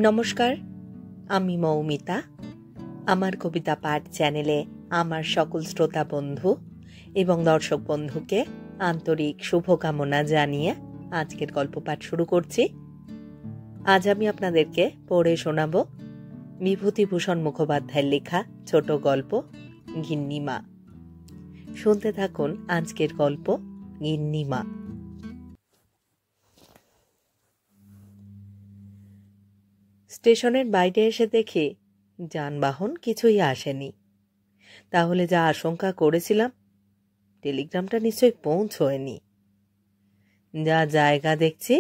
নমস্কার, আমি মৌমিতা। আমার কবিতা পাঠ চ্যানেলে আমার সকল শ্রোতা বন্ধু এবং দর্শক বন্ধুকে আন্তরিক শুভকামনা জানিয়ে আজকের গল্প পাঠ শুরু করছি। আজ আমি আপনাদেরকে পড়ে শোনাব বিভূতিভূষণ মুখোপাধ্যায়ের লেখা ছোট গল্প গিন্নিমা। শুনতে থাকুন আজকের গল্প গিন্নিমা। স্টেশনের বাইরে এসে দেখি যানবাহন কিছুই আসেনি। তাহলে যা আশঙ্কা করেছিলাম, টেলিগ্রামটা নিশ্চয়ই পৌঁছয়নি। যা জায়গা দেখছি,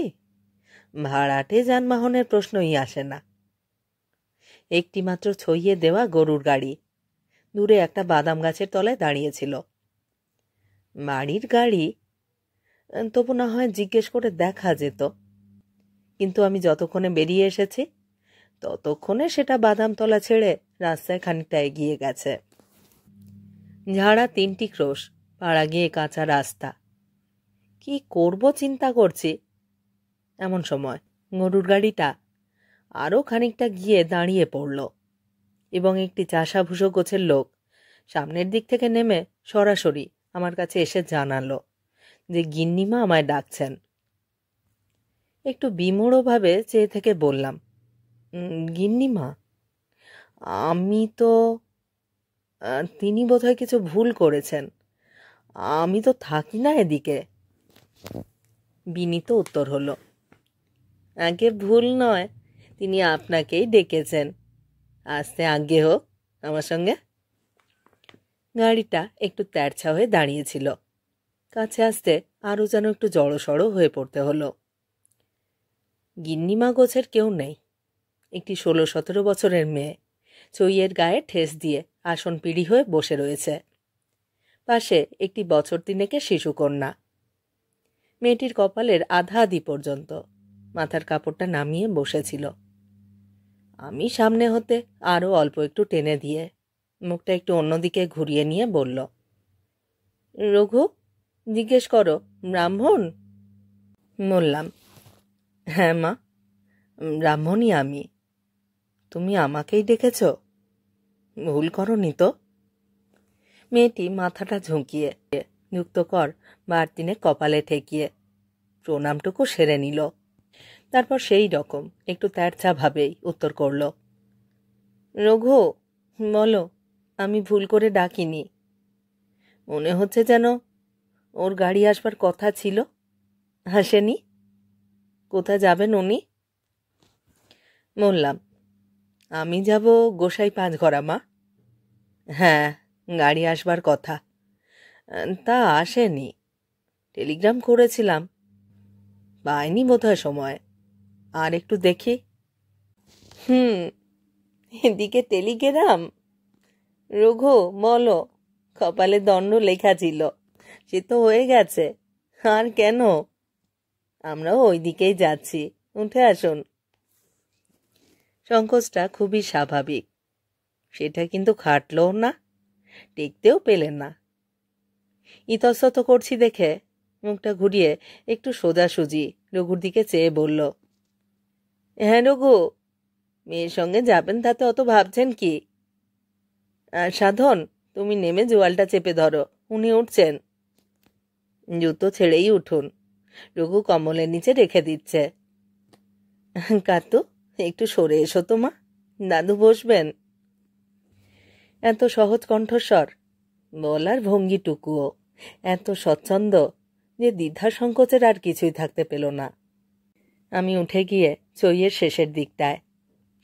ভাড়াটে যানবাহনের প্রশ্নই আসে না। একটি মাত্র ছইয়ে দেওয়া গরুর গাড়ি দূরে একটা বাদাম গাছের তলায় দাঁড়িয়েছিল। বাড়ির গাড়ি তবু না হয় জিজ্ঞেস করে দেখা যেত, কিন্তু আমি যতক্ষণে বেরিয়ে এসেছি ততক্ষণে সেটা বাদামতলা ছেড়ে রাস্তায় খানিকটা এগিয়ে গেছে। ঝাড়া 3টি ক্রোশ, পাড়া গিয়ে কাঁচা রাস্তা। কি করব চিন্তা করছি, এমন সময় গরুর গাড়িটা আরও খানিকটা গিয়ে দাঁড়িয়ে পড়ল এবং একটি চাষাভুষো গোছের লোক সামনের দিক থেকে নেমে সরাসরি আমার কাছে এসে জানালো যে গিন্নিমা আমায় ডাকছেন। একটু বিমূঢ়ভাবে চেয়ে থেকে বললাম, গিন্নিমা? আমি তো... তিনি বোধহয় কিছু ভুল করেছেন, আমি তো থাকি না এদিকে। বিনীত উত্তর হলো, আগে ভুল নয়, তিনি আপনাকেই ডেকেছেন। আসতে আজ্ঞে হোক আমার সঙ্গে। গাড়িটা একটু তেরছা হয়ে দাঁড়িয়েছিল। কাছে আসতে আরও যেন একটু জড়সড় হয়ে পড়তে হলো। গিন্নিমা গোছের কেউ নেই। একটি 16-17 বছরের মেয়ে চইয়ের গায়ে ঠেস দিয়ে আসন পিড়ি হয়ে বসে রয়েছে। পাশে একটি বছর 3 শিশুকন্যা। মেয়েটির কপালের আধা আধি পর্যন্ত মাথার কাপড়টা নামিয়ে বসেছিল। আমি সামনে হতে আরও অল্প একটু টেনে দিয়ে মুখটা একটু অন্যদিকে ঘুরিয়ে নিয়ে বলল, রঘু, জিজ্ঞেস করো, ব্রাহ্মণ? বললাম, হ্যাঁ মা, ব্রাহ্মণই আমি। তুমি আমাকেই ডেকেছ? ভুল করনি তো? মেয়েটি মাথাটা ঝুঁকিয়ে যুক্তকর 12 কপালে ঠেকিয়ে প্রণামটুকু সেরে নিল। তারপর সেই রকম একটু তেরছা ভাবেই উত্তর করল, রঘু, বলো, আমি ভুল করে ডাকিনি। মনে হচ্ছে যেন ওর গাড়ি আসবার কথা ছিল, আসেনি। কোথা যাবেন উনি? বললাম, আমি যাব গোসাই 5 ঘরা মা। হ্যাঁ, গাড়ি আসবার কথা, তা আসেনি। টেলিগ্রাম করেছিলাম, পাইনি বোধহয় সময়। আর একটু দেখি। এদিকে টেলিগ্রাম? রঘু, বলো, কপালে দণ্ড লেখা ছিল, সে তো হয়ে গেছে। আর কেন? আমরাও ওই দিকেই যাচ্ছি, উঠে আসুন। সংকোচটা খুবই স্বাভাবিক, সেটা কিন্তু খাটলও না, টেকতেও পেলেন না। ইতস্তত করছি দেখে মুখটা ঘুরিয়ে একটু সোজাসুজি রঘুর দিকে চেয়ে বলল, হ্যাঁ রঘু, মেয়ের সঙ্গে যাবেন তাতে অত ভাবছেন কি? সাধন, তুমি নেমে জোয়ালটা চেপে ধরো, উনি উঠছেন। জুতো ছেড়েই উঠুন, রঘু কম্বলের নিচে রেখে দিচ্ছে। কাতু, একটু সরে এসো তো মা, দাদু বসবেন। এত সহজ কণ্ঠস্বর, বলার ভঙ্গিটুকুও এত স্বচ্ছন্দ যে দ্বিধা সংকোচের আর কিছুই থাকতে পেল না। আমি উঠে গিয়ে চইয়ের শেষের দিকটায়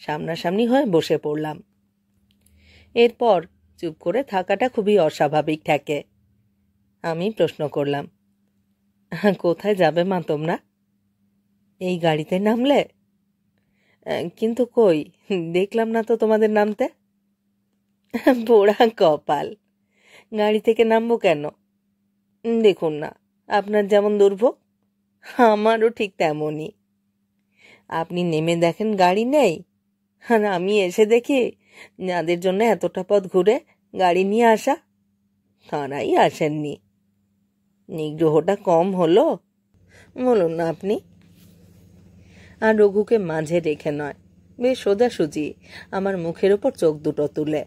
সামনাসামনি হয়ে বসে পড়লাম। এরপর চুপ করে থাকাটা খুবই অস্বাভাবিক ঠেকে। আমি প্রশ্ন করলাম, কোথায় যাবে মা তোমরা? এই গাড়িতে নামলে? কিন্তু কই, দেখলাম না তো তোমাদের নামতে। পোড়া কপাল, গাড়ি থেকে নামবো কেন? দেখুন না, আপনার যেমন দুর্ভোগ, আমারও ঠিক তেমনই। আপনি নেমে দেখেন গাড়ি নেই, আর আমি এসে দেখি যাদের জন্য এতটা পথ ঘুরে গাড়ি নিয়ে আসা, তারাই আসেননি। নিগ্রহটা কম হলো, বলুন না আপনি। আর রঘুকে মাঝে রেখে নয়, বেশ সোজাসুজি, আমার মুখের ওপর চোখ দুটো তুলে।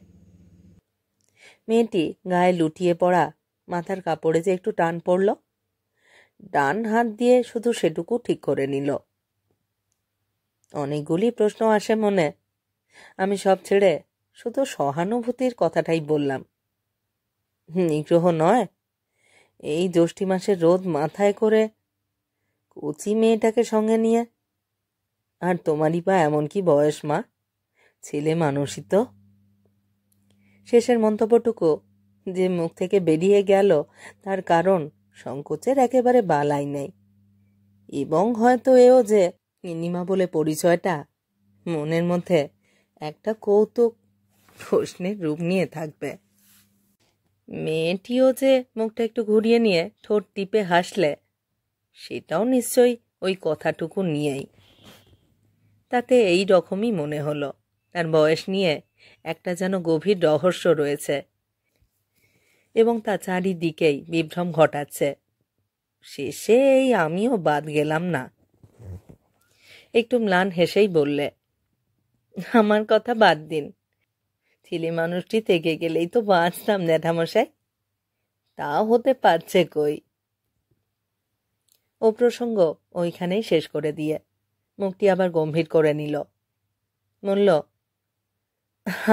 মেয়েটি গায়ে লুটিয়ে পড়া মাথার কাপড়ে যে একটু টান পড়ল, ডান হাত দিয়ে শুধু সেটুকু ঠিক করে নিল। অনেকগুলি প্রশ্ন আসে মনে। আমি সব ছেড়ে শুধু সহানুভূতির কথাটাই বললাম। নিগ্রহ নয়, এই জ্যৈষ্ঠী মাসের রোদ মাথায় করে কচি মেয়েটাকে সঙ্গে নিয়ে। আর তোমারই বা এমন কি বয়স মা, ছেলে মানুষই তো। শেষের মন্তব্যটুকু যে মুখ থেকে বেরিয়ে গেল তার কারণ সংকোচের একেবারে বালাই নেই, এবং হয়তো এও যে নিনিমা বলে পরিচয়টা মনের মধ্যে একটা কৌতুক প্রশ্নের রূপ নিয়ে থাকবে। মেয়েটিও যে মুখটা একটু ঘুরিয়ে নিয়ে ঠোঁট টিপে হাসলে, সেটাও নিশ্চয়ই ওই কথাটুকু নিয়েই। তাতে এই রকমই মনে হলো তার বয়স নিয়ে একটা যেন গভীর রহস্য রয়েছে এবং তা চারিদিকেই বিভ্রম ঘটাচ্ছে। শেষে এই আমিও বাদ গেলাম না। একটু ম্লান হেসেই বললে, আমার কথা বাদ দিন, ছেলে মানুষটি থেকে গেলেই তো বাঁচতাম জ্যাঠামশাই, তা হতে পারছে কই। ও প্রসঙ্গ ওইখানেই শেষ করে দিয়ে মুখটি আবার গম্ভীর করে নিল। বলল,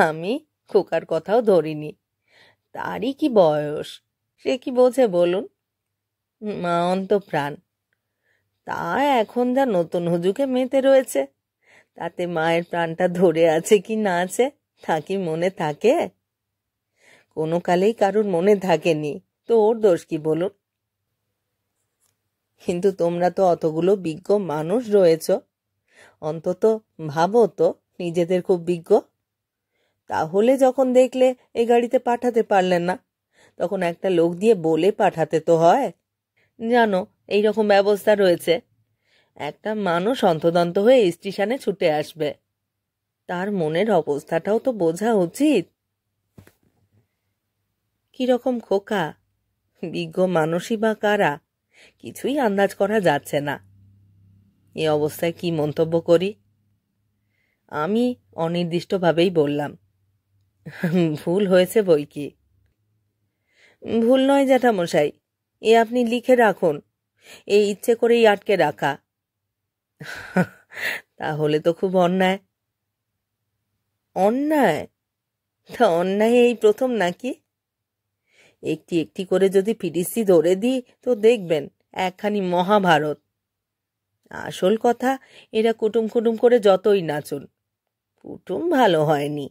আমি খোকার কথাও ধরিনি, তারই কি বয়স, সে কি বোঝে বলুন। মা অন্ত প্রাণ, তা এখন যা নতুন হুজুকে মেতে রয়েছে, তাতে মায়ের প্রাণটা ধরে আছে কি না আছে তা কি মনে থাকে? কোনো কালেই কারুর মনে থাকেনি, তো ওর দোষ কি বলুন। কিন্তু তোমরা তো অতগুলো বিজ্ঞ মানুষ রয়েছ, অন্তত ভাবো তো নিজেদের খুব বিজ্ঞ। তাহলে যখন দেখলে এই গাড়িতে পাঠাতে পারলেন না, তখন একটা লোক দিয়ে বলে পাঠাতে তো হয়। জানো এইরকম ব্যবস্থা রয়েছে, একটা মানুষ অন্তদন্ত হয়ে স্টেশনে ছুটে আসবে, তার মনের অবস্থাটাও তো বোঝা উচিত। কিরকম খোকা, বিজ্ঞ মানুষই বা কারা, কিছুই আন্দাজ করা যাচ্ছে না। এ অবস্থায় কি মন্তব্য করি? আমি অনির্দিষ্টভাবেই বললাম, ভুল হয়েছে বই কি। ভুল নয় জ্যাঠামশাই, এ আপনি লিখে রাখুন, এই ইচ্ছে করেই আটকে রাখা। তাহলে তো খুব অন্যায়। অন্যায়? তা অন্যায় এই প্রথম নাকি? একটি একটি করে যদি ফিরিস্তি ধরে দিই তো দেখবেন একখানি মহাভারত। আসল কথা, এরা কুটুম কুটুম করে যতই নাচুন, কুটুম ভালো হয়নি।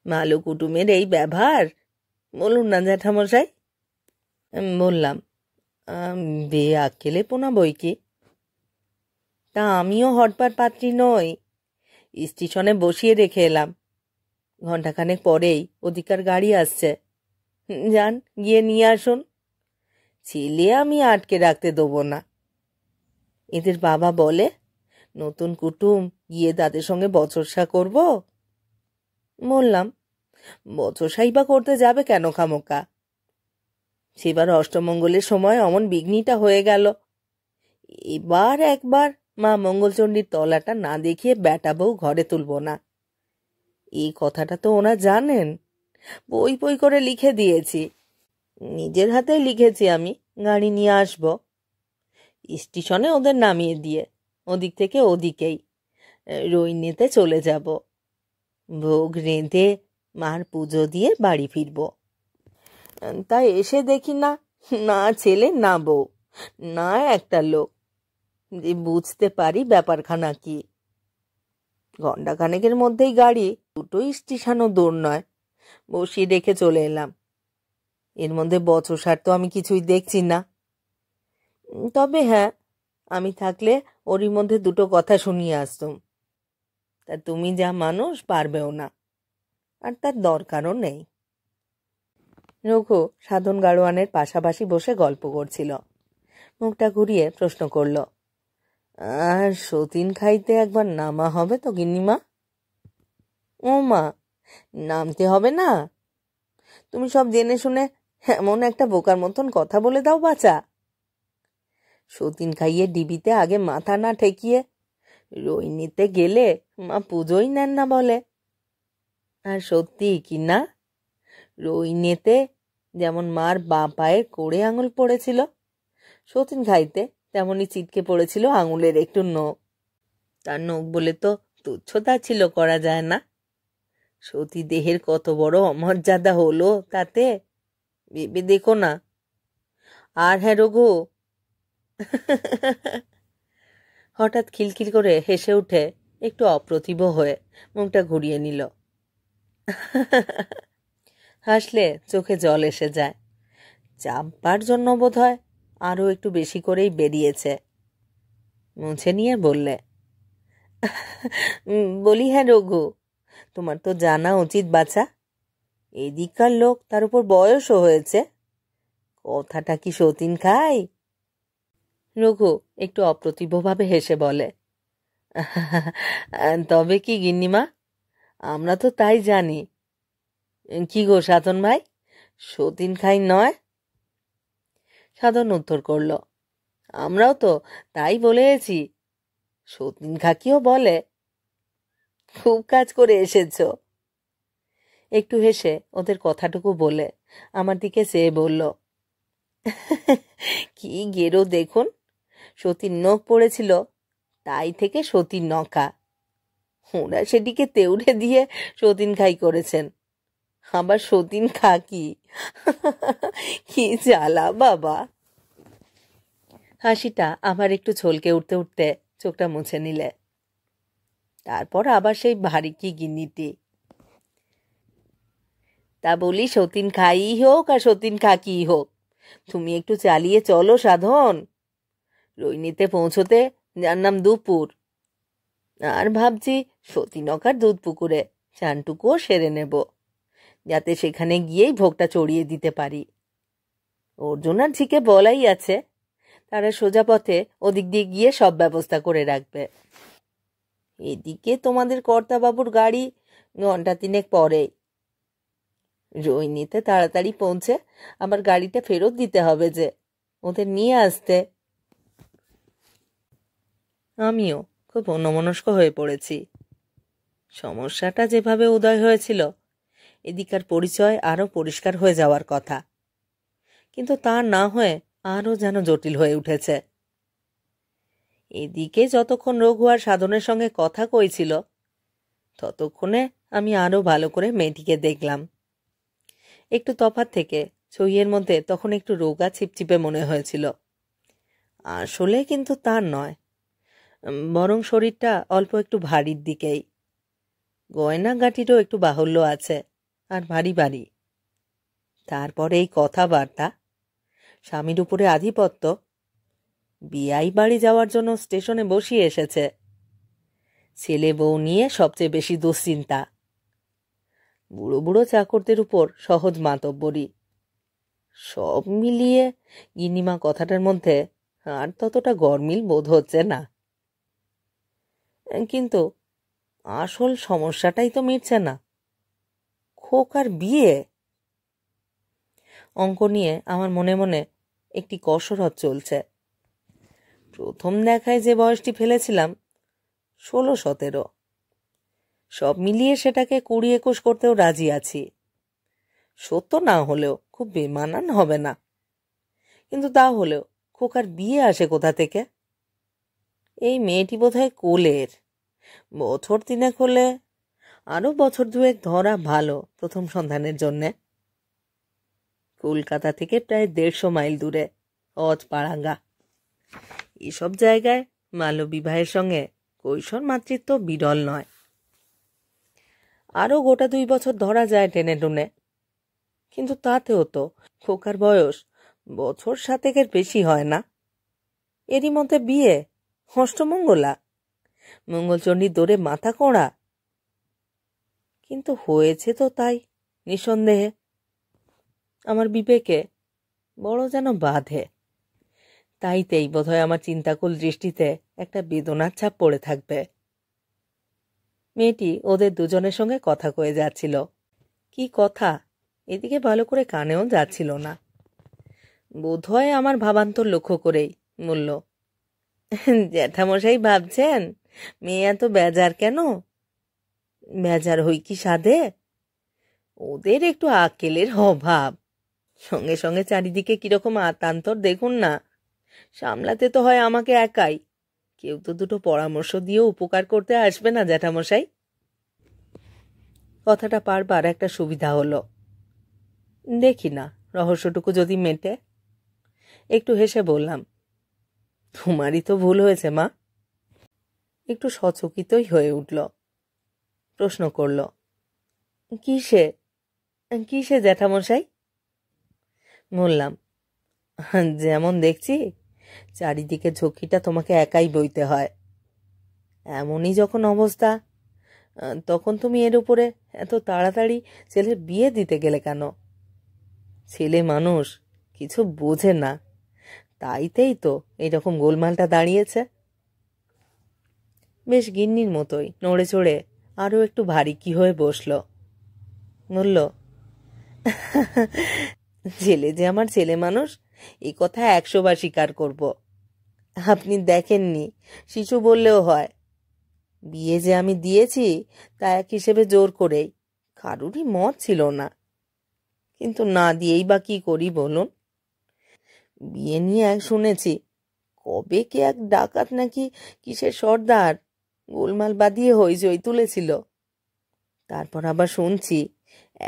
ভালো কুটুমের এই ব্যবহার, বলুন না জ্যাঠামশাই। বললাম, বেয়ে আক্কেলে পোনা বই কি। তা আমিও হটপাট পাত্রী নই, স্টেশনে বসিয়ে রেখে এলাম, ঘণ্টাখানেক পরেই ওদিকার গাড়ি আসছে, যান গিয়ে নিয়ে আসুন। ছেলে আমি আটকে রাখতে দেবো না। এদের বাবা বলে, নতুন কুটুম গিয়ে তাদের সঙ্গে বচসা করব। বললাম, বচসাই বা করতে যাবে কেন খামোকা? সেবার অষ্টমঙ্গলের সময় অমন বিঘ্নিটা হয়ে গেল, এবার একবার মা মঙ্গলচণ্ডীর তলাটা না দেখিয়ে বেটা বউ ঘরে তুলব না। এই কথাটা তো ওনা জানেন, বই বই করে লিখে দিয়েছি, নিজের হাতে লিখেছি আমি গাড়ি নিয়ে আসব, স্টেশনে ওদের নামিয়ে দিয়ে ওদিক থেকে ওদিকেই রইনেতে চলে যাব, ভোগ রেঁধে মার পুজো দিয়ে বাড়ি ফিরব। তাই এসে দেখি না, না ছেলে না বউ, না একটা লোক যে বুঝতে পারি ব্যাপারখানা কি। ঘণ্টাখানেকের মধ্যেই গাড়ি, দুটোই স্টেশনও দূর নয়, বসিয়ে রেখে চলে এলাম। এর মধ্যে বচসার তো আমি কিছুই দেখছি না। তবে হ্যাঁ, আমি থাকলে ওরই মধ্যে দুটো কথা শুনিয়ে আসতুম, তা তুমি যা মানুষ পারবেও না, আর তার দরকারও নেই। রঘু সাধন গাড়োয়ানের পাশাপাশি বসে গল্প করছিল। মুখটা ঘুরিয়ে প্রশ্ন করল, আর সতীন খাইতে একবার নামা হবে তো গিন্নিমা? ও মা, নামতে হবে না? তুমি সব জেনে শুনে এমন একটা বোকার মতন কথা বলে দাও বাছা। সতীন খাইয়ে ডিবিতে আগে মাথা না ঠেকিয়ে রই নিতে গেলে মা পুজোই নেন না বলে। আর সত্যি কি না, রই নিতে যেমন মার বাঁ পায়ে কোড়ে আঙুল পড়েছিল, সতীন খাইতে তেমনই চিটকে পড়েছিল আঙুলের একটু নখ। তার নখ বলে তো তুচ্ছতা ছিল করা যায় না। সতী দেহের কত বড় অমর্যাদা হলো তাতে, ভেবে দেখো না। আর হ্যাঁ রঘু, হঠাৎ খিলখিল করে হেসে উঠে একটু অপ্রতিভ হয়ে মুখটা ঘুরিয়ে নিল। হাসলে চোখে জল এসে যায়। চাপবার জন্য বোধ হয় আরও একটু বেশি করেই বেরিয়েছে। মুছে নিয়ে বললে, বলি হ্যাঁ রঘু, তোমার তো জানা উচিত বাছা, এদিককার লোক, তার উপর বয়সও হয়েছে, কথাটা কি সতীন খায়? রঘু একটু অপ্রতিভভাবে হেসে বলে, তবে কি গিন্নিমা, আমরা তো তাই জানি। কি গো সাধন ভাই, সতীন খাই নয়? সাধন উত্তর করল, আমরাও তো তাই বলেছি, সতীন খাকিও বলে। খুব কাজ করে এসেছ। একটু হেসে ওদের কথাটুকু বলে আমার দিকে চেয়ে বলল, কি গেরো দেখুন, সতীর নখ পড়েছিল, তাই থেকে সতীর নখা। ওরা সেটিকে তেউড়ে দিয়ে সতীন খাই করেছেন, আবার সতীন খাকি। কি জ্বালা বাবা। হাসিটা আবার একটু ছলকে উঠতে উঠতে চোখটা মুছে নিলে। তারপর আবার সেই ভারী কি গিন্নিটি। তা বলি, সতীন খাই হোক আর সতীন খাকি হোক, তুমি একটু চালিয়ে চলো সাধন। রৈনীতে পৌঁছতে যার নাম দুপুর, আর ভাবছি সতীনকার দুধ পুকুরে চানটুকুও সেরে নেব, যাতে সেখানে গিয়েই ভোগটা চড়িয়ে দিতে পারি। অর্জুনার ঝিকে বলাই আছে, তারা সোজা পথে ওদিক দিয়ে গিয়ে সব ব্যবস্থা করে রাখবে। এদিকে তোমাদের কর্তাবাবুর গাড়ি ঘন্টা তিনেক পরেই। রৈনীতে তাড়াতাড়ি পৌঁছে আবার গাড়িটা ফেরত দিতে হবে যে, ওদের নিয়ে আসতে। আমিও খুব অন্যমনস্ক হয়ে পড়েছি। সমস্যাটা যেভাবে উদয় হয়েছিল, এদিকার পরিচয় আরও পরিষ্কার হয়ে যাওয়ার কথা, কিন্তু তা না হয়ে আরও যেন জটিল হয়ে উঠেছে। এদিকে যতক্ষণ রঘু আর সাধনের সঙ্গে কথা কইছিল, ততক্ষণে আমি আরও ভালো করে মেয়েটিকে দেখলাম। একটু তফাৎ থেকে ছইয়ের মধ্যে তখন একটু রোগা ছিপছিপে মনে হয়েছিল। আসলে কিন্তু তার নয়, বরং শরীরটা অল্প একটু ভারীর দিকেই। গয়নাগাটিরও একটু বাহুল্য আছে, আর ভারী ভারী। তারপরে এই কথাবার্তা, স্বামীর উপরে আধিপত্য, বিয়াই বাড়ি যাওয়ার জন্য স্টেশনে বসিয়ে এসেছে, ছেলে বউ নিয়ে সবচেয়ে বেশি দুশ্চিন্তা, বুড়ো বুড়ো চাকরদের উপর সহজ মাতব্বরি, সব মিলিয়ে গিন্নিমা কথাটার মধ্যে আর ততটা গরমিল বোধ হচ্ছে না। কিন্তু আসল সমস্যাটাই তো মিটছে না, খোকার বিয়ে। অঙ্ক নিয়ে আমার মনে মনে একটি কসরত চলছে। প্রথম দেখায় যে বয়সটি ফেলেছিলাম 16-17, সব মিলিয়ে সেটাকে 20-21 করতেও রাজি আছি। সত্য না হলেও খুব বেমানান হবে না, কিন্তু তা হলেও খোকার বিয়ে আসে কোথা থেকে? এই মেয়েটি বোধহয় কোলের, বছর 3 হলে, আরও বছর 2 ধরা ভালো প্রথম সন্ধানের জন্যে। কলকাতা থেকে প্রায় 150 মাইল দূরে অজপাড়াঙ্গা। এসব জায়গায় বাল্যবিবাহের সঙ্গে কৈশোর মাতৃত্ব বিরল নয়। আরও গোটা 2 বছর ধরা যায় টেনে টুনে, কিন্তু তাতেও তো খোকার বয়স বছর 7 বেশি হয় না। এরই মধ্যে বিয়ে, অষ্টমঙ্গলা, মঙ্গলচণ্ডীর দৌড়ে মাথা কোঁড়া। কিন্তু হয়েছে তো তাই, নিঃসন্দেহে। আমার বিবেকে বড় যেন বাধে, তাইতেই বোধহয় আমার চিন্তাকুল দৃষ্টিতে একটা বেদনার ছাপ পড়ে থাকবে। মেয়েটি ওদের দুজনের সঙ্গে কথা কয়ে যাচ্ছিল। কি কথা, এদিকে ভালো করে কানেও যাচ্ছিল না। বোধহয় আমার ভাবান্তর লক্ষ্য করেই বলল, জ্যাঠামশাই ভাবছেন মেয়ে এত বেজার কেন? বেজার হই কি সাধে? ওদের একটু আক্কেলের অভাব। সঙ্গে সঙ্গে চারিদিকে কিরকম আতান্তর দেখুন না। সামলাতে তো হয় আমাকে একাই। কেউ তো দুটো পরামর্শ দিয়ে উপকার করতে আসবে না জ্যাঠামশাই। কথাটা পারবার একটা সুবিধা হলো। দেখি না রহস্যটুকু যদি মেটে। একটু হেসে বললাম, তোমারই তো ভুল হয়েছে মা। একটু সচকিতই হয়ে উঠল। প্রশ্ন করল, কিসে কিসে জ্যাঠামশাই? বললাম, যেমন দেখছি চারিদিকে ঝক্কিটা তোমাকে একাই বইতে হয়। এমনই যখন অবস্থা, তখন তুমি এর উপরে এত তাড়াতাড়ি ছেলের বিয়ে দিতে গেলে কেন? ছেলে মানুষ, কিছু বোঝে না, তাইতেই তো এইরকম গোলমালটা দাঁড়িয়েছে। বেশ গিন্নির মতোই নড়ে চড়ে আরও একটু ভারী কি হয়ে বসল। বলল, ছেলে যে আমার ছেলে মানুষ, এই কথা 100 বার স্বীকার করব। আপনি দেখেননি, শিশু বললেও হয়। বিয়ে যে আমি দিয়েছি তা এক হিসেবে জোর করেই, কারুরই মত ছিল না। কিন্তু না দিয়েই বা কি করি বলুন? বিয়ে নিয়ে এক শুনেছি কবে কে এক ডাকাত নাকি কিসের সর্দার গোলমাল বাঁধিয়ে হইচই তুলেছিল। তারপর আবার শুনছি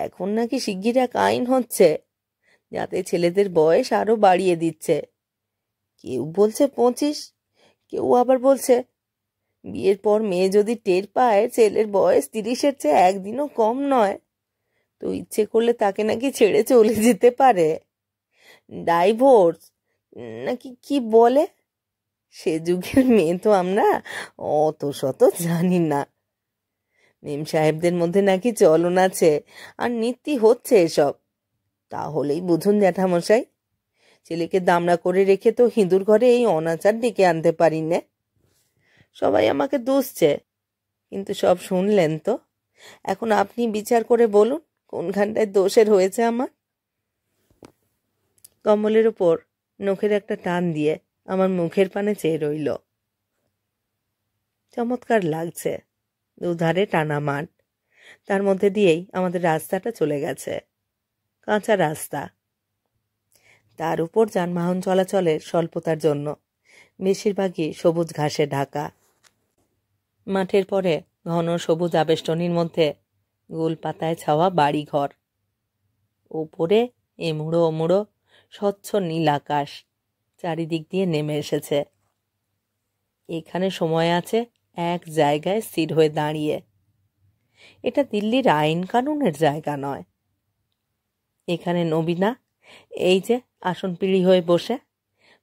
এখন নাকি শিগগির এক আইন হচ্ছে যাতে ছেলেদের বয়স আরো বাড়িয়ে দিচ্ছে। কেউ বলছে 25, কেউ আবার বলছে বিয়ের পর মেয়ে যদি টের পায় ছেলের বয়স 30-এর চেয়ে একদিনও কম নয়, তো ইচ্ছে করলে তাকে নাকি ছেড়ে চলে যেতে পারে। ডাইভোর্স নাকি কি বলে। সে যুগের মেয়ে তো আমরা অত শত জানি না। মেম সাহেবদের মধ্যে নাকি চলন আছে আর নীতি হচ্ছে এসব। তাহলেই বুঝুন জ্যাঠামশাই, ছেলেকে দামড়া করে রেখে তো হিঁদুর ঘরে এই অনাচার ডেকে আনতে পারি না। সবাই আমাকে দুষছে, কিন্তু সব শুনলেন তো। এখন আপনি বিচার করে বলুন কোনখানটায় দোষের হয়েছে আমার। কম্বলের ওপর নখের একটা টান দিয়ে আমার মুখের পানে চেয়ে রইল। চমৎকার লাগছে, দুধারে টানা মাঠ, তার মধ্যে দিয়েই আমাদের রাস্তাটা চলে গেছে। কাঁচা রাস্তা, তার উপর যানবাহন চলাচলের স্বল্পতার জন্য বেশিরভাগই সবুজ ঘাসে ঢাকা। মাঠের পরে ঘন সবুজ আবেষ্টনীর মধ্যে গোল পাতায় ছাওয়া বাড়িঘর। ওপরে এমুড়ো ওমুড়ো স্বচ্ছ নীল আকাশ চারিদিক দিয়ে নেমে এসেছে। এখানে সময় আছে এক জায়গায় স্থির হয়ে দাঁড়িয়ে। এটা দিল্লির আইন কানুনের জায়গা নয়। এখানে নবীনা এই যে আসন পিঁড়ি হয়ে বসে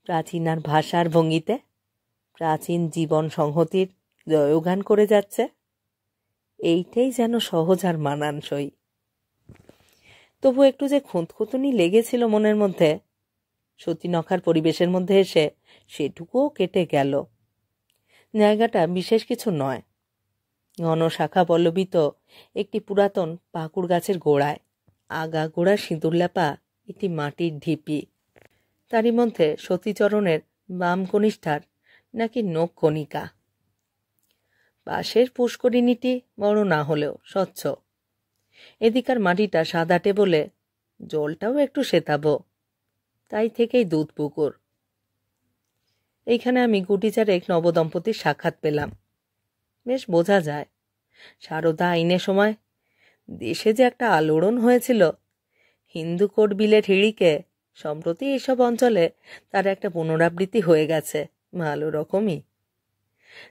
প্রাচীন আর ভাষার ভঙ্গিতে প্রাচীন জীবন সংহতির জয়গান করে যাচ্ছে। এইটাই যেন সহজ আর মানানসই। তবু একটু যে খুঁতখুঁতুনি লেগেছিল মনের মধ্যে, সতীনখার পরিবেশের মধ্যে এসে সেটুকুও কেটে গেল। জায়গাটা বিশেষ কিছু নয়, ঘন শাখা পল্লবিত একটি পুরাতন পাকুড় গাছের গোড়ায় আগা গোড়া সিঁদুরলেপা একটি মাটির ঢিপি। তারই মধ্যে সতীচরণের বাম কনিষ্ঠার নাকি নখ কণিকা। পাশের পুষ্করিণীটি বড় না হলেও স্বচ্ছ। এদিকার মাটিটা সাদাটে বলে জলটাও একটু শ্বেতাভ, তাই থেকেই দুধ পুকুর। এইখানে আমি গুটি চারেক নবদম্পতির সাক্ষাৎ পেলাম। বেশ বোঝা যায় সারদা আইনের সময় দেশে যে একটা আলোড়ন হয়েছিল হিন্দু কোড বিলের হিড়িকে, সম্প্রতি এইসব অঞ্চলে তার একটা পুনরাবৃত্তি হয়ে গেছে ভালো রকমই।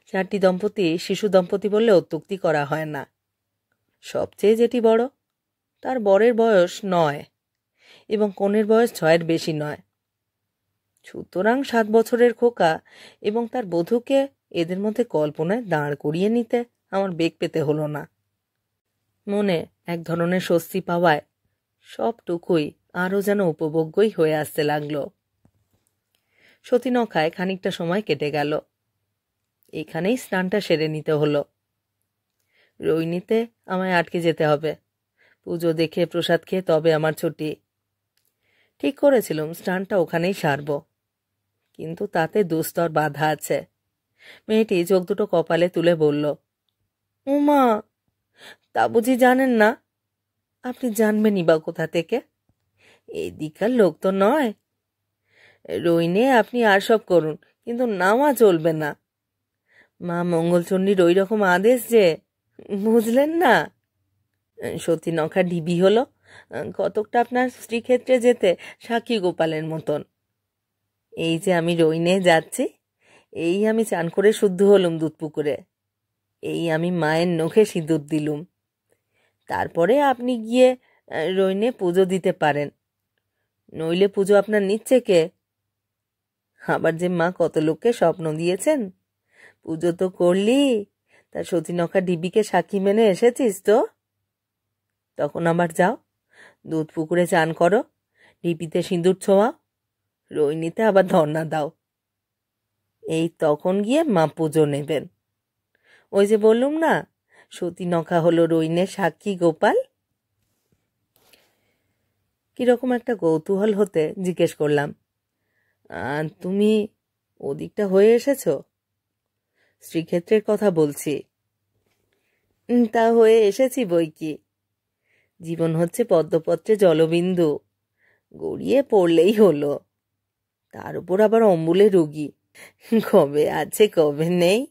4টি দম্পতি শিশু দম্পতি বললে অত্যুক্তি করা হয় না। সবচেয়ে যেটি বড়, তার বরের বয়স 9 এবং কনের বয়স 6-এর বেশি নয়। সুতরাং 7 বছরের খোকা এবং তার বধূকে এদের মধ্যে কল্পনায় দাঁড় করিয়ে নিতে আমার বেগ পেতে হলো না। মনে এক ধরনের স্বস্তি পাওয়ায় সবটুকুই আরও যেন উপভোগ্যই হয়ে আসতে লাগল। সতীনখায় খানিকটা সময় কেটে গেল। এখানেই স্নানটা সেরে নিতে হলো। রৈনীতে আমায় আটকে যেতে হবে। পুজো দেখে প্রসাদ খেয়ে তবে আমার ছুটি। ঠিক করেছিলাম স্নানটা ওখানেই সারব, কিন্তু তাতে দুস্তর বাধা আছে। মেয়েটি চোখ দুটো কপালে তুলে বলল, উমা, তা বুঝি জানেন না? আপনি জানবেনই বা কোথা থেকে? এদিকার লোক তো নয়। রইনে আপনি আর সব করুন, কিন্তু নামা চলবে না। মা মঙ্গলচণ্ডীর ওই রকম আদেশ যে, বুঝলেন না? সতী নখা ডিবি হলো কতকটা আপনার স্ত্রীক্ষেত্রে যেতে সাক্ষী গোপালের মতন। এই যে আমি রইনে যাচ্ছি, এই আমি চান করে শুদ্ধ হলুম দুধ পুকুরে, এই আমি মায়ের নখে সিঁদুর দিলুম। তারপরে আপনি গিয়ে রইনে পুজো দিতে পারেন, নইলে পুজো আপনার নিচ্ছে কে? আবার যে মা কত লোককে স্বপ্ন দিয়েছেন, পুজো তো করলি, তা সতীনখা ডিবিকে সাক্ষী মেনে এসেছিস তো? তখন আবার যাও, দুধ পুকুরে চান করো, ডিবিতে সিঁদুর ছোঁয়াও, রইনিতে আবার ধর্ণা দাও। এই তখন গিয়ে মা পুজো নেবেন। ওই যে বললুম না, সতীনখা হলো রইনের সাক্ষী গোপাল। কিরকম একটা কৌতূহল হতে জিজ্ঞেস করলাম, তুমি ওদিকটা হয়ে এসেছ? শ্রীক্ষেত্রের কথা বলছি। তা হয়ে এসেছি বই কি। জীবন হচ্ছে পদ্মপত্রে জলবিন্দু, গড়িয়ে পড়লেই হলো। তার উপর আবার অম্বুলে রোগী, কবে আছে কবে নেই।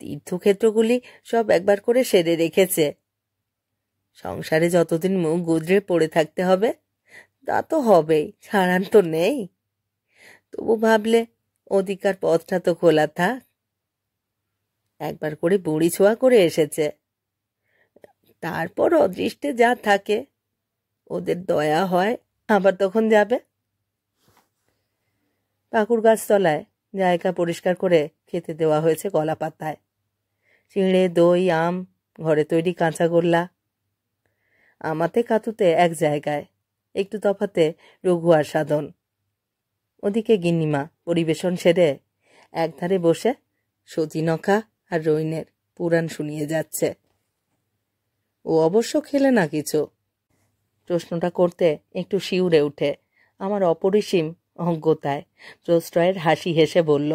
তীর্থক্ষেত্রগুলি সব একবার করে সেরে রেখেছে। সংসারে যতদিন মুখ গুজরে পড়ে থাকতে হবে, তা তো হবেই, ছাড়ান তো নেই। তবু ভাবলে ওদিকার পথটা তো খোলা থাক। একবার করে বুড়ি ছোঁয়া করে এসেছে, তারপর অদৃষ্টে যা থাকে, ওদের দয়া হয় আবার তখন যাবে। পাকুড় গাছতলায় জায়গা পরিষ্কার করে খেতে দেওয়া হয়েছে কলা পাতায়। চিঁড়ে, দই, আম, ঘরে তৈরি কাঁচাগোল্লা। আমাতে কাতুতে এক জায়গায়, একটু তফাতে রঘু আর সাধন। ওদিকে গিন্নিমা পরিবেশন সেরে একধারে বসে সতীনখা আর রইনের পুরাণ শুনিয়ে যাচ্ছে। ও অবশ্য খেলে না কিছু। প্রশ্নটা করতে একটু শিউরে উঠে আমার অপরিসীম অজ্ঞতায় প্রশ্রয়ের হাসি হেসে বলল,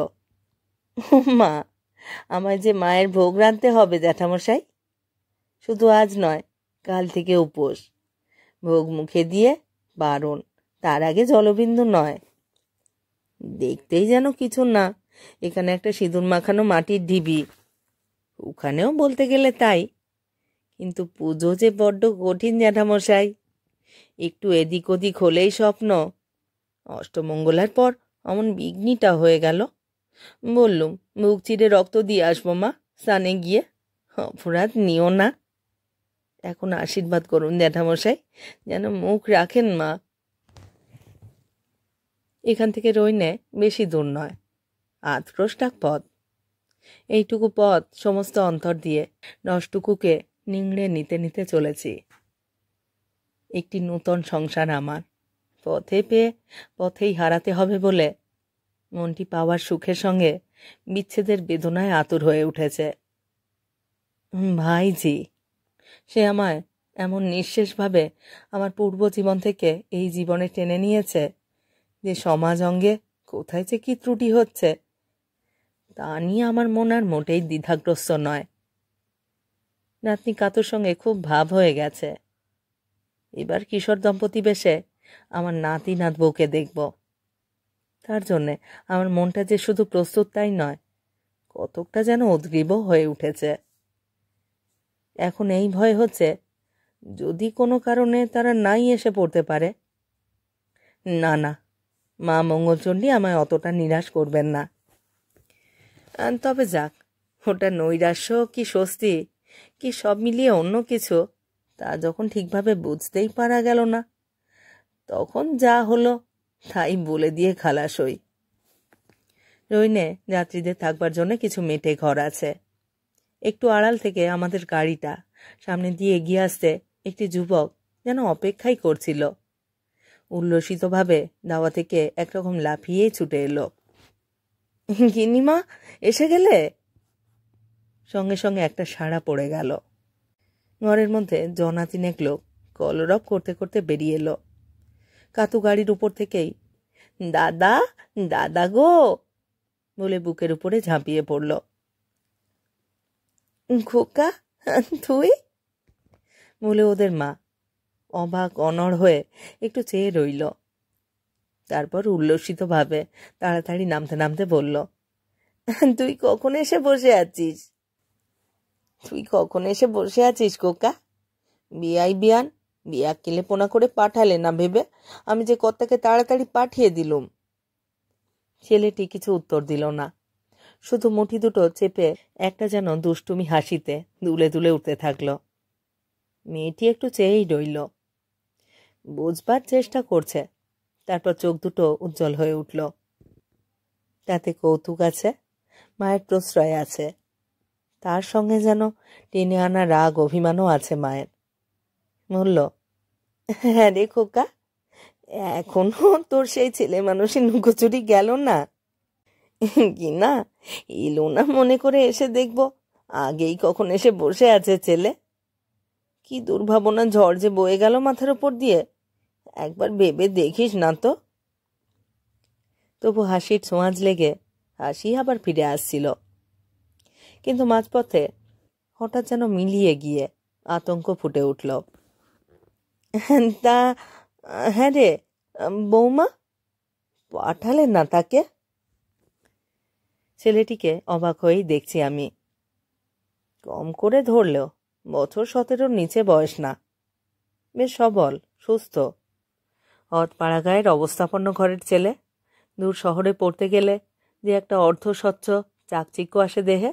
মা, আমায় যে মায়ের ভোগ রাঁধতে হবে জ্যাঠামশাই। শুধু আজ নয়, কাল থেকে উপোস। ভোগ মুখে দিয়ে বারণ, তার আগে জলবিন্দু নয়। দেখতেই যেন কিছু না, এখানে একটা সিঁদুর মাখানো মাটির ঢিবি, ওখানেও বলতে গেলে তাই। কিন্তু পুজো যে বড্ড কঠিন জ্যাঠামশাই, একটু এদিক ওদিক হলেই স্বপ্ন। অষ্টমঙ্গলার পর অমন বিঘ্নিটা হয়ে গেল। বললুম মুখ চিরে রক্ত দিয়ে আসবো মা, স্নানে গিয়ে। অপরাধ নিও না। এখন আশীর্বাদ করুন জ্যাঠামশাই, যেন মুখ রাখেন মা। এখান থেকে রইনে বেশি দূর নয়, 8 ক্রোশ পথ। এইটুকু পথ সমস্ত অন্তর দিয়ে রসটুকুকে নিংড়ে নিতে নিতে চলেছি। একটি নূতন সংসার আমার, পথে পেয়ে পথেই হারাতে হবে বলে মনটি পাওয়ার সুখের সঙ্গে বিচ্ছেদের বেদনায় আতুর হয়ে উঠেছে। ভাইজি, সে আমায় এমন নিঃশেষভাবে আমার পূর্ব জীবন থেকে এই জীবনে টেনে নিয়েছে যে সমাজ অঙ্গে কোথায় যে কি ত্রুটি হচ্ছে তা নিয়ে আমার মন আর মোটেই দ্বিধাগ্রস্ত নয়। নাতনি কাতুর সঙ্গে খুব ভাব হয়ে গেছে। এবার কিশোর দম্পতি বেশে আমার নাতি নাত বউকে দেখব। তার জন্যে আমার মনটা যে শুধু প্রস্তুত তাই নয়, কতকটা যেন উদ্গ্রীব হয়ে উঠেছে। এখন এই ভয় হচ্ছে, যদি কোনো কারণে তারা নাই এসে পড়তে পারে। না না, মা মঙ্গলচণ্ডী আমায় অতটা নিরাশ করবেন না। তবে যাক, ওটা নৈরাশ্য কি স্বস্তি কি সব মিলিয়ে অন্য কিছু, তা যখন ঠিকভাবে বুঝতেই পারা গেল না, তখন যা হলো তাই বলে দিয়ে খালাস হই। রইনে যাত্রীদের থাকবার জন্য কিছু মেটে ঘর আছে। একটু আড়াল থেকে আমাদের গাড়িটা সামনে দিয়ে এগিয়ে আসতে একটি যুবক যেন অপেক্ষাই করছিল। উল্লসিতভাবে দাওয়া থেকে একরকম লাফিয়েই ছুটে এলো। গিন্নিমা, এসে গেলে? সঙ্গে সঙ্গে একটা সাড়া পড়ে গেল। ঘরের মধ্যে জনা তিনেক লোক কলরব করতে করতে বেরিয়ে এলো। কাতু গাড়ির উপর থেকেই, দাদা, দাদা গো বলে বুকের উপরে ঝাঁপিয়ে পড়ল। খোকা, তুই? বলে ওদের মা অবাক অনড় হয়ে একটু চেয়ে রইল। তারপর উল্লসিতভাবে তাড়াতাড়ি নামতে নামতে বলল, তুই কখন এসে বসে আছিস? তুই কখন এসে বসে আছিস খোকা? বিয়াই বিয়ান, বিয়া কিলেপোনা করে পাঠালে না ভেবে আমি যে কর্তাকে তাড়াতাড়ি পাঠিয়ে দিলুম। ছেলেটি কিছু উত্তর দিল না, শুধু মুঠি দুটো চেপে একটা যেন দুষ্টুমি হাসিতে দুলে দুলে উঠতে থাকল। মেয়েটি একটু চেয়েই রইল, বুঝবার চেষ্টা করছে। তারপর চোখ দুটো উজ্জ্বল হয়ে উঠল। তাতে কৌতুক আছে, মায়ের প্রশ্রয় আছে, তার সঙ্গে যেন টেনে আনা রাগ অভিমানও আছে মায়ের। বলল, হ্যাঁ রে খোকা, এখনো তোর সেই ছেলে মানুষের লুকোচুরি গেল না? কি না, এলো না মনে করে এসে দেখব আগেই কখন এসে বসে আছে ছেলে। কি দুর্ভাবনা ঝড় যে বয়ে গেল মাথার উপর দিয়ে, একবার ভেবে দেখিস না তো। তবু হাসির ছোঁয়াচ লেগে হাসি আবার ফিরে আসছিল, কিন্তু মাঝপথে হঠাৎ যেন মিলিয়ে গিয়ে আতঙ্ক ফুটে উঠল। তা হ্যাঁ রে বৌমা, পাঠালেন না তাকে? ছেলেটিকে অবাক হয়েই দেখছি আমি। কম করে ধরলেও বছর 17-র নিচে বয়স না, বেশ সবল সুস্থ, পাড়াগাঁয়ের অবস্থাপন্ন ঘরের ছেলে। দূর শহরে পড়তে গেলে যে একটা অর্ধস্বচ্ছ চাকচিক্য আসে দেহে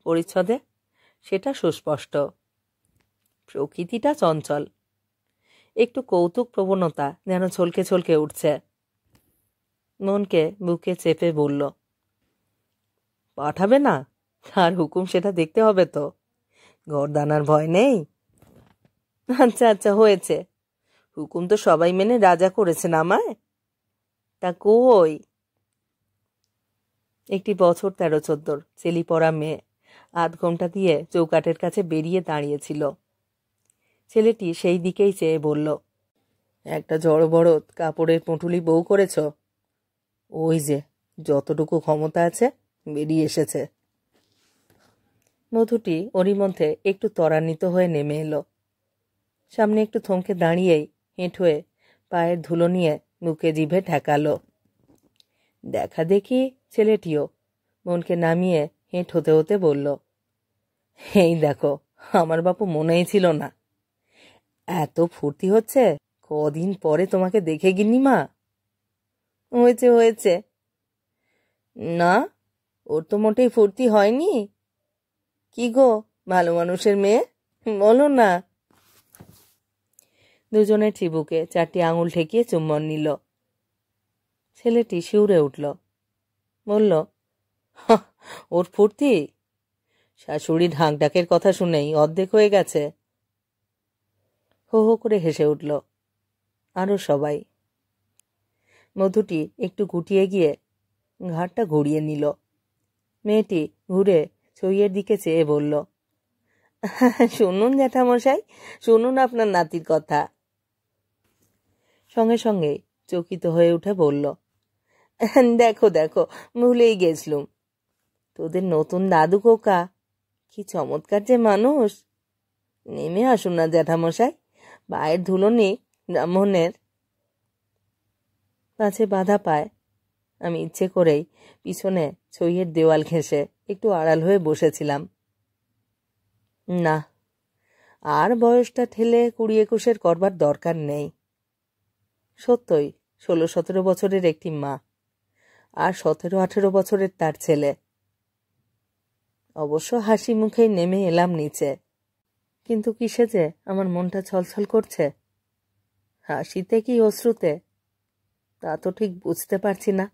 পরিচ্ছদে, সেটা সুস্পষ্ট। প্রকৃতিটা চঞ্চল, একটু কৌতুক প্রবণতা যেন ছলকে ছলকে উঠছে। মনকে বুকে চেপে বলল, পাঠাবে না? আর হুকুম সেটা দেখতে হবে তো, গরদানার ভয় নেই। আচ্ছা আচ্ছা হয়েছে, হুকুম তো সবাই মেনে রাজা করেছেন আমায়। তা কই? একটি বছর 13-14 চেলি পড়া মেয়ে আধ ঘন্টা দিয়ে চৌকাঠের কাছে বেরিয়ে দাঁড়িয়েছিল। ছেলেটি সেই দিকেই চেয়ে বলল, একটা জড় বড় কাপড়ের পুঁটুলি বউ করেছ? ওই যে যতটুকু ক্ষমতা আছে বেরিয়ে এসেছে। মধুটি ওরই মধ্যে একটু ত্বরান্বিত হয়ে নেমে এলো। সামনে একটু থমকে দাঁড়িয়েই হেঁট হয়ে পায়ের ধুলো নিয়ে বুকে জিভে ঠেকালো। দেখা দেখি ছেলেটিও মনকে নামিয়ে হেঁট হতে হতে বলল, এই দেখো, আমার বাপু মনেই ছিল না। এত ফুর্তি হচ্ছে, কদিন পরে তোমাকে দেখে গিন্নিমা। হয়েছে হয়েছে। না, ওর তো মোটেই ফুর্তি হয়নি। কি গো ভালো মানুষের মেয়ে, বলো না। দুজনের চিবুকে 4টি আঙুল ঠেকিয়ে চুম্বন নিল। ছেলেটি শিউরে উঠল, বলল, ওর ফুর্তি? শাশুড়ি ঢাক ডাকের কথা শুনেই অর্ধেক হয়ে গেছে। হো হো করে হেসে উঠল আরো সবাই। মধুটি একটু গুটিয়ে গিয়ে ঘাটটা ঘুরিয়ে নিল। মেয়েটি ঘুরে ছইয়ের দিকে চেয়ে বলল, শুনুন জ্যাঠামশাই, শুনুন আপনার নাতির কথা। সঙ্গে সঙ্গে চকিত হয়ে উঠে বলল, দেখো দেখো, ভুলেই গেছলুম, তোদের নতুন দাদু খোকা কি চমৎকার যে মানুষ। নেমে আসুন না জ্যাঠামশাই, পায়ের ধুলো নেই ব্রাহ্মণের। পাছে বাধা পায়, আমি ইচ্ছে করেই পিছনে ছইয়ের দেওয়াল ঘেঁষে একটু আড়াল হয়ে বসেছিলাম। না, আর বয়সটা ঠেলে 20-21 করবার দরকার নেই। সত্যই 16-17 বছরের একটি মা, আর 17-18 বছরের তার ছেলে। অবশ্য হাসি মুখেই নেমে এলাম নিচে, কিন্তু কিসে যে আমার মনটা ছলছল করছে, হাসিতে কি অশ্রুতে, তা তো ঠিক বুঝতে পারছি না।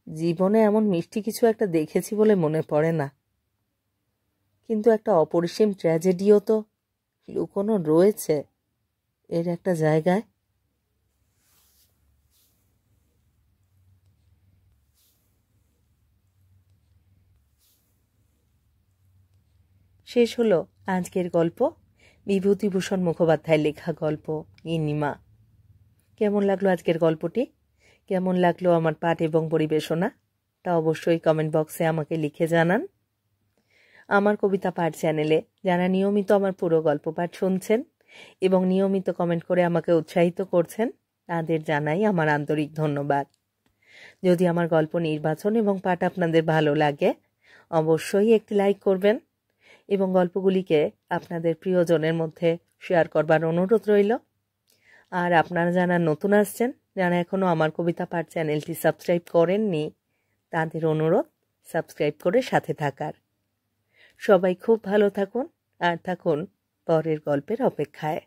জীবনে এমন মিষ্টি কিছু একটা দেখেছি বলে মনে পড়ে না, কিন্তু একটা অপরিসীম ট্র্যাজেডিও তো লুকোনো রয়েছে এর একটা জায়গায়। শেষ হলো আজকের গল্প, বিভূতিভূষণ মুখোপাধ্যায়ের লেখা গল্প গিন্নিমা। কেমন লাগলো আজকের গল্পটি? কেমন লাগলো আমার পাঠ এবং পরিবেশনা? তা অবশ্যই কমেন্ট বক্সে আমাকে লিখে জানান। আমার কবিতা পাঠ চ্যানেলে যারা নিয়মিত আমার পুরো গল্প পাঠ শুনছেন এবং নিয়মিত কমেন্ট করে আমাকে উৎসাহিত করছেন, তাদের জানাই আমার আন্তরিক ধন্যবাদ। যদি আমার গল্প নির্বাচন এবং পাঠ আপনাদের ভালো লাগে, অবশ্যই একটি লাইক করবেন এবং গল্পগুলিকে আপনাদের প্রিয়জনের মধ্যে শেয়ার করবার অনুরোধ রইল। আর আপনারা যারা নতুন আসছেন, যারা এখনও আমার কবিতা পাঠ চ্যানেলটি সাবস্ক্রাইব করেননি, তাদের অনুরোধ সাবস্ক্রাইব করে সাথে থাকার। সবাই খুব ভালো থাকুন আর থাকুন পরের গল্পের অপেক্ষায়।